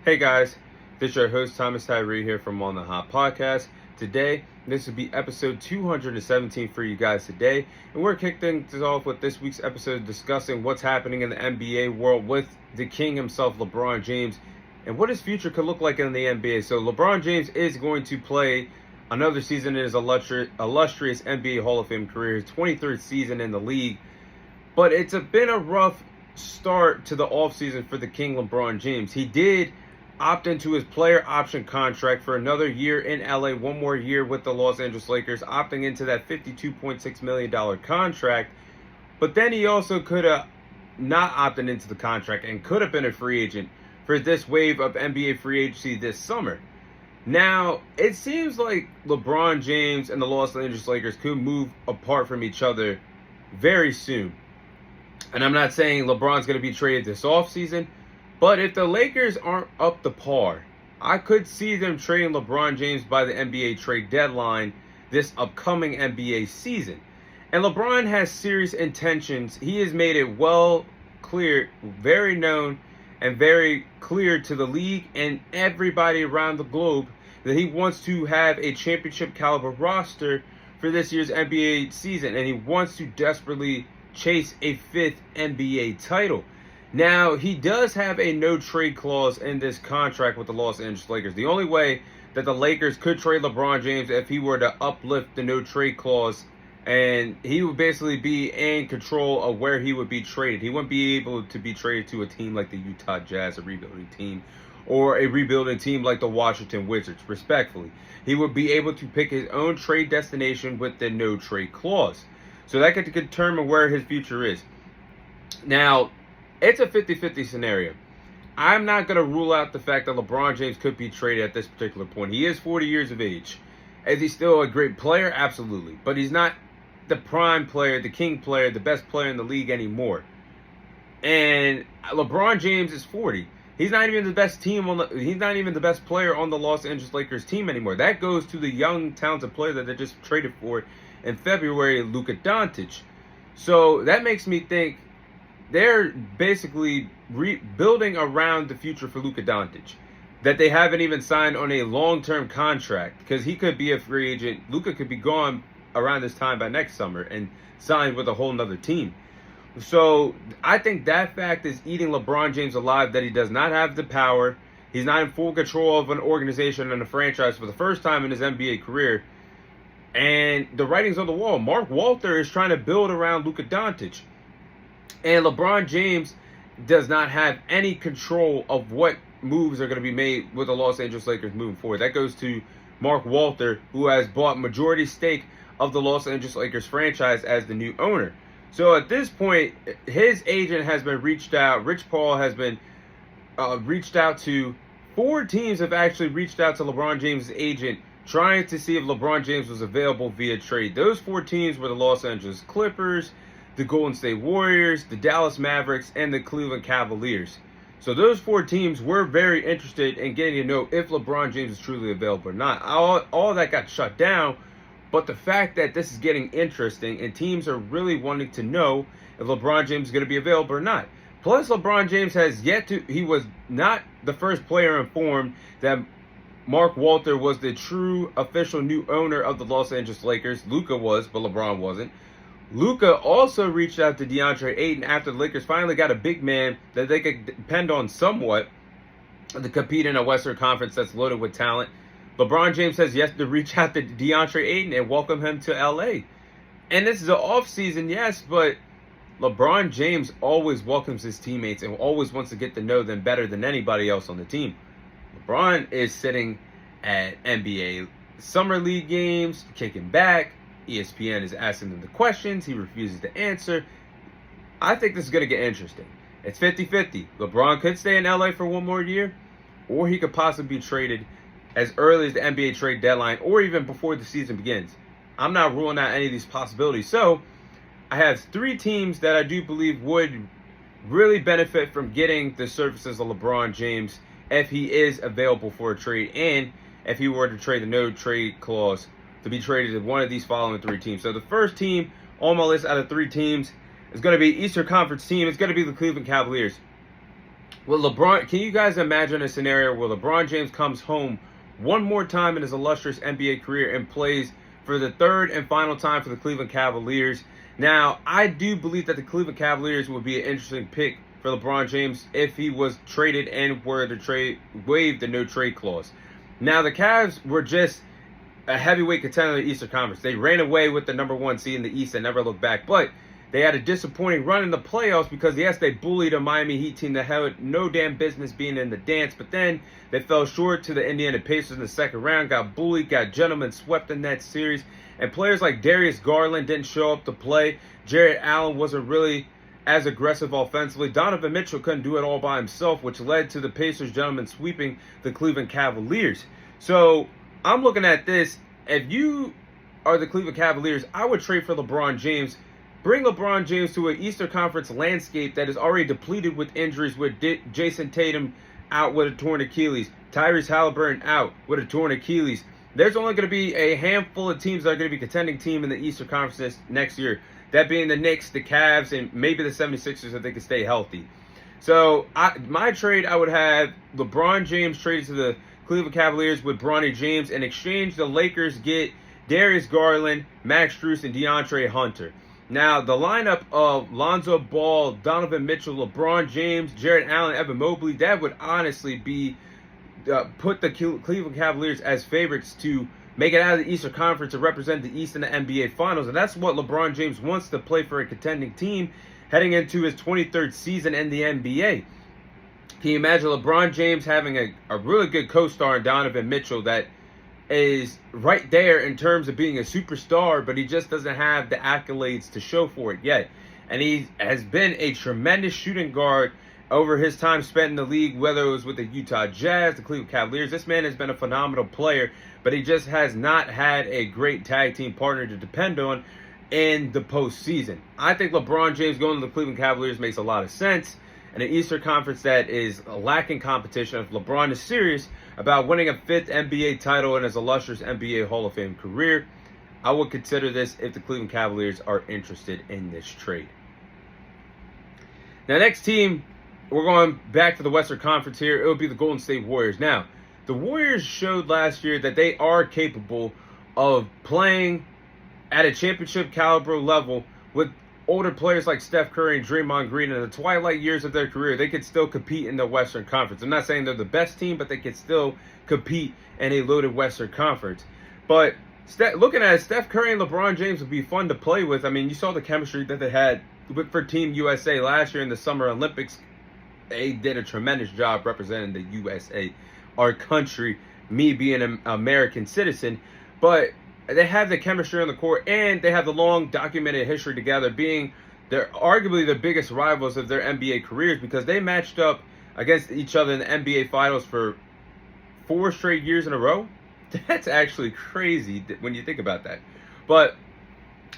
Hey guys, this is your host Thomas Tyree here from On the Hot Podcast. Today, this will be episode 217 for you guys today, and we're kicking things off with this week's episode discussing what's happening in the NBA world with the king himself, LeBron James, and what his future could look like in the NBA. So LeBron James is going to play another season in his illustrious NBA Hall of Fame career, his 23rd season in the league, but it's been a rough start to the offseason for the king LeBron James. He did opt into his player option contract for another year in LA, one more year with the Los Angeles Lakers, opting into that $52.6 million contract. But then he also could have not opted into the contract and could have been a free agent for this wave of NBA free agency this summer. Now, it seems like LeBron James and the Los Angeles Lakers could move apart from each other very soon. And I'm not saying LeBron's going to be traded this offseason, but if the Lakers aren't up to par, I could see them trading LeBron James by the NBA trade deadline this upcoming NBA season. And LeBron has serious intentions. He has made it well clear, very known, and very clear to the league and everybody around the globe that he wants to have a championship caliber roster for this year's NBA season. And he wants to desperately chase a fifth NBA title. Now, he does have a no-trade clause in this contract with the Los Angeles Lakers. The only way that the Lakers could trade LeBron James if he were to uplift the no-trade clause, and he would basically be in control of where he would be traded. He wouldn't be able to be traded to a team like the Utah Jazz, a rebuilding team, or a rebuilding team like the Washington Wizards, respectfully. He would be able to pick his own trade destination with the no-trade clause. So that could determine where his future is. Now, it's a 50-50 scenario. I'm not going to rule out the fact that LeBron James could be traded at this particular point. He is 40 years of age. Is he still a great player? Absolutely. But he's not the prime player, the king player, the best player in the league anymore. And LeBron James is 40. He's not even the best he's not even the best player on the Los Angeles Lakers team anymore. That goes to the young, talented player that they just traded for in February, Luka Doncic. So that makes me think they're basically rebuilding around the future for Luka Doncic, that they haven't even signed on a long-term contract, because he could be a free agent. Luka could be gone around this time by next summer and signed with a whole nother team. So I think that fact is eating LeBron James alive, that he does not have the power. He's not in full control of an organization and a franchise for the first time in his NBA career. And the writing's on the wall. Mark Walter is trying to build around Luka Doncic. And LeBron James does not have any control of what moves are going to be made with the Los Angeles Lakers moving forward. That goes to Mark Walter, who has bought majority stake of the Los Angeles Lakers franchise as the new owner. So at this point, his agent has been reached out. Rich Paul has been reached out to. 4 teams have actually reached out to LeBron James' agent, trying to see if LeBron James was available via trade. Those 4 teams were the Los Angeles Clippers, the Golden State Warriors, the Dallas Mavericks, and the Cleveland Cavaliers. So those 4 teams were very interested in getting to know if LeBron James is truly available or not. All that got shut down, but the fact that this is getting interesting and teams are really wanting to know if LeBron James is going to be available or not. Plus, LeBron James has yet to, he was not the first player informed that Mark Walter was the true official new owner of the Los Angeles Lakers. Luka was, but LeBron wasn't. Luka also reached out to DeAndre Ayton after the Lakers finally got a big man that they could depend on somewhat to compete in a Western Conference that's loaded with talent. LeBron James has yet to reach out to DeAndre Ayton and welcome him to LA. And this is an offseason, yes, but LeBron James always welcomes his teammates and always wants to get to know them better than anybody else on the team. LeBron is sitting at NBA Summer League games, kicking back. ESPN is asking him the questions. He refuses to answer. I think this is going to get interesting. It's 50-50. LeBron could stay in LA for one more year, or he could possibly be traded as early as the NBA trade deadline, or even before the season begins. I'm not ruling out any of these possibilities. So I have 3 teams that I do believe would really benefit from getting the services of LeBron James if he is available for a trade, and if he were to trade the no-trade clause to be traded to one of these following 3 teams. So the first team on my list out of 3 teams is going to be Eastern Conference team. It's going to be the Cleveland Cavaliers. Will LeBron? Can you guys imagine a scenario where LeBron James comes home one more time in his illustrious NBA career and plays for the third and final time for the Cleveland Cavaliers? Now, I do believe that the Cleveland Cavaliers would be an interesting pick for LeBron James if he was traded and were to waive the no trade clause. Now, the Cavs were just a heavyweight contender in the Eastern Conference. They ran away with the number one seed in the East and never looked back. But they had a disappointing run in the playoffs because, yes, they bullied a Miami Heat team that had no damn business being in the dance. But then they fell short to the Indiana Pacers in the second round, got bullied, got gentlemen swept in that series. And players like Darius Garland didn't show up to play. Jared Allen wasn't really as aggressive offensively. Donovan Mitchell couldn't do it all by himself, which led to the Pacers gentlemen sweeping the Cleveland Cavaliers. So I'm looking at this. If you are the Cleveland Cavaliers, I would trade for LeBron James. Bring LeBron James to an Eastern Conference landscape that is already depleted with injuries, with Jason Tatum out with a torn Achilles, Tyrese Halliburton out with a torn Achilles. There's only going to be a handful of teams that are going to be contending team in the Eastern Conference next year. That being the Knicks, the Cavs, and maybe the 76ers if they can stay healthy. So my trade, I would have LeBron James traded to the Cleveland Cavaliers with Bronny James. In exchange, the Lakers get Darius Garland, Max Strus, and DeAndre Hunter. Now, the lineup of Lonzo Ball, Donovan Mitchell, LeBron James, Jared Allen, Evan Mobley, that would honestly be put the Cleveland Cavaliers as favorites to make it out of the Eastern Conference to represent the East in the NBA Finals. And that's what LeBron James wants, to play for a contending team heading into his 23rd season in the NBA. Can you imagine LeBron James having a really good co-star in Donovan Mitchell that is right there in terms of being a superstar, but he just doesn't have the accolades to show for it yet. And he has been a tremendous shooting guard over his time spent in the league, whether it was with the Utah Jazz, the Cleveland Cavaliers. This man has been a phenomenal player, but he just has not had a great tag team partner to depend on in the postseason. I think LeBron James going to the Cleveland Cavaliers makes a lot of sense. In an Eastern Conference that is lacking competition, if LeBron is serious about winning a fifth NBA title in his illustrious NBA Hall of Fame career, I would consider this if the Cleveland Cavaliers are interested in this trade. Now, next team, we're going back to the Western Conference here. It would be the Golden State Warriors. Now, the Warriors showed last year that they are capable of playing at a championship caliber level with older players like Steph Curry and Draymond Green. In the twilight years of their career, they could still compete in the Western Conference. I'm not saying they're the best team, but they could still compete in a loaded Western Conference. But looking at it, Steph Curry and LeBron James would be fun to play with. I mean, you saw the chemistry that they had for Team USA last year in the Summer Olympics. They did a tremendous job representing the USA, our country, me being an American citizen. But they have the chemistry on the court, and they have the long documented history together, being they're arguably the biggest rivals of their NBA careers because they matched up against each other in the NBA Finals for 4 straight years in a row. That's actually crazy when you think about that. But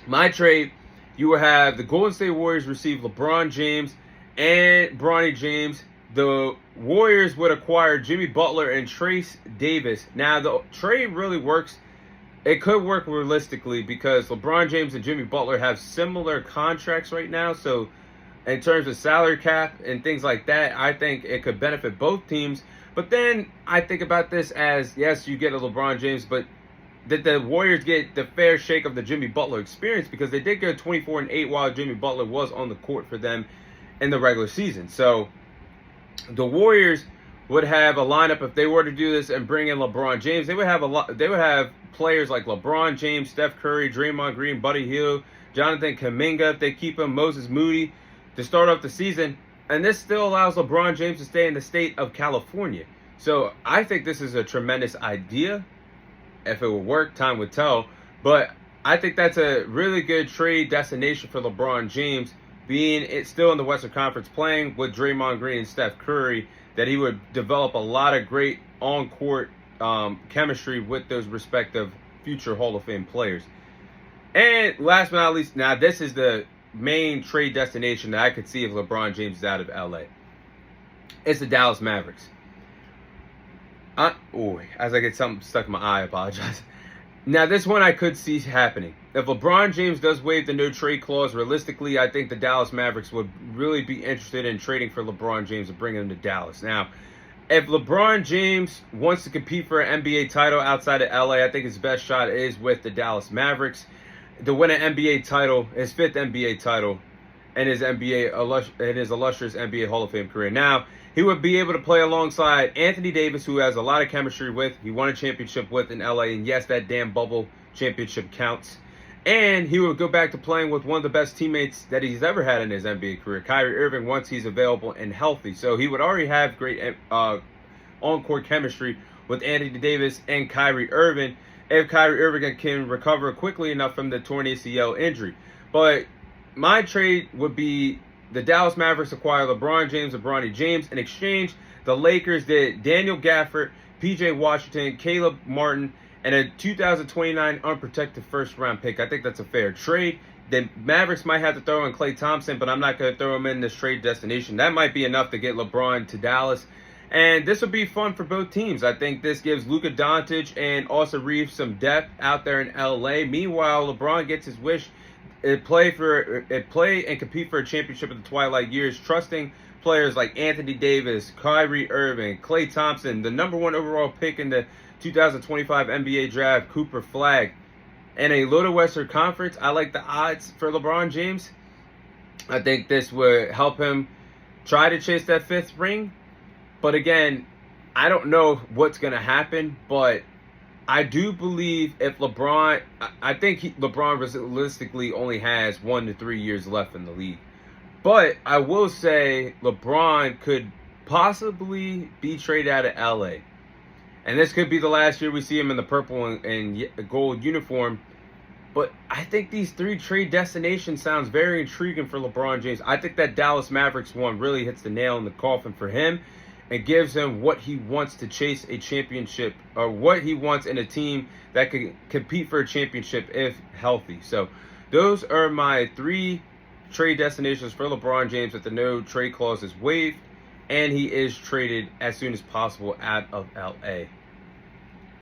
my trade, you will have the Golden State Warriors receive LeBron James and Bronny James. The Warriors would acquire Jimmy Butler and Trace Davis. Now, the trade really works. It could work realistically because LeBron James and Jimmy Butler have similar contracts right now. So in terms of salary cap and things like that, I think it could benefit both teams. But then I think about this as, yes, you get a LeBron James, but did the Warriors get the fair shake of the Jimmy Butler experience? Because they did go 24-8 while Jimmy Butler was on the court for them in the regular season. So the Warriors would have a lineup if they were to do this and bring in LeBron James. They would have players like LeBron James, Steph Curry, Draymond Green, Buddy Hield, Jonathan Kuminga if they keep him, Moses Moody to start off the season. And this still allows LeBron James to stay in the state of California. So I think this is a tremendous idea. If it would work, time would tell. But I think that's a really good trade destination for LeBron James, being it's still in the Western Conference, playing with Draymond Green and Steph Curry, that he would develop a lot of great on-court chemistry with those respective future Hall of Fame players. And last but not least, now this is the main trade destination that I could see if LeBron James is out of LA. It's the Dallas Mavericks. As I get something stuck in my eye, I apologize. Now, this one I could see happening. If LeBron James does waive the no trade clause, realistically, I think the Dallas Mavericks would really be interested in trading for LeBron James and bringing him to Dallas. Now, if LeBron James wants to compete for an NBA title outside of LA, I think his best shot is with the Dallas Mavericks to win an NBA title, his 5th NBA title, and his illustrious NBA Hall of Fame career. Now, he would be able to play alongside Anthony Davis, who has a lot of chemistry with. He won a championship with in LA, and yes, that damn bubble championship counts. And he would go back to playing with one of the best teammates that he's ever had in his NBA career, Kyrie Irving, once he's available and healthy. So he would already have great on-court chemistry with Anthony Davis and Kyrie Irving if Kyrie Irving can recover quickly enough from the torn ACL injury. But my trade would be the Dallas Mavericks acquire LeBron James and Bronny James. In exchange, the Lakers did Daniel Gafford, PJ Washington, Caleb Martin, and a 2029 unprotected first-round pick. I think that's a fair trade. The Mavericks might have to throw in Klay Thompson, but I'm not going to throw him in this trade destination. That might be enough to get LeBron to Dallas. And this would be fun for both teams. I think this gives Luka Doncic and Austin Reeves some depth out there in LA. Meanwhile, LeBron gets his wish. Play and compete for a championship in the twilight years, trusting players like Anthony Davis, Kyrie Irving, Klay Thompson, the #1 overall pick in the 2025 NBA draft, Cooper Flagg, and a little Western Conference. I like the odds for LeBron James. I think this would help him try to chase that 5th ring. But again, I don't know what's going to happen, but I do believe if LeBron, I think LeBron realistically only has 1 to 3 years left in the league. But I will say LeBron could possibly be traded out of LA. And this could be the last year we see him in the purple and gold uniform. But I think these 3 trade destinations sounds very intriguing for LeBron James. I think that Dallas Mavericks one really hits the nail in the coffin for him and gives him what he wants to chase a championship, or what he wants in a team that can compete for a championship if healthy. So those are my 3 trade destinations for LeBron James if the no trade clause is waived and he is traded as soon as possible out of LA.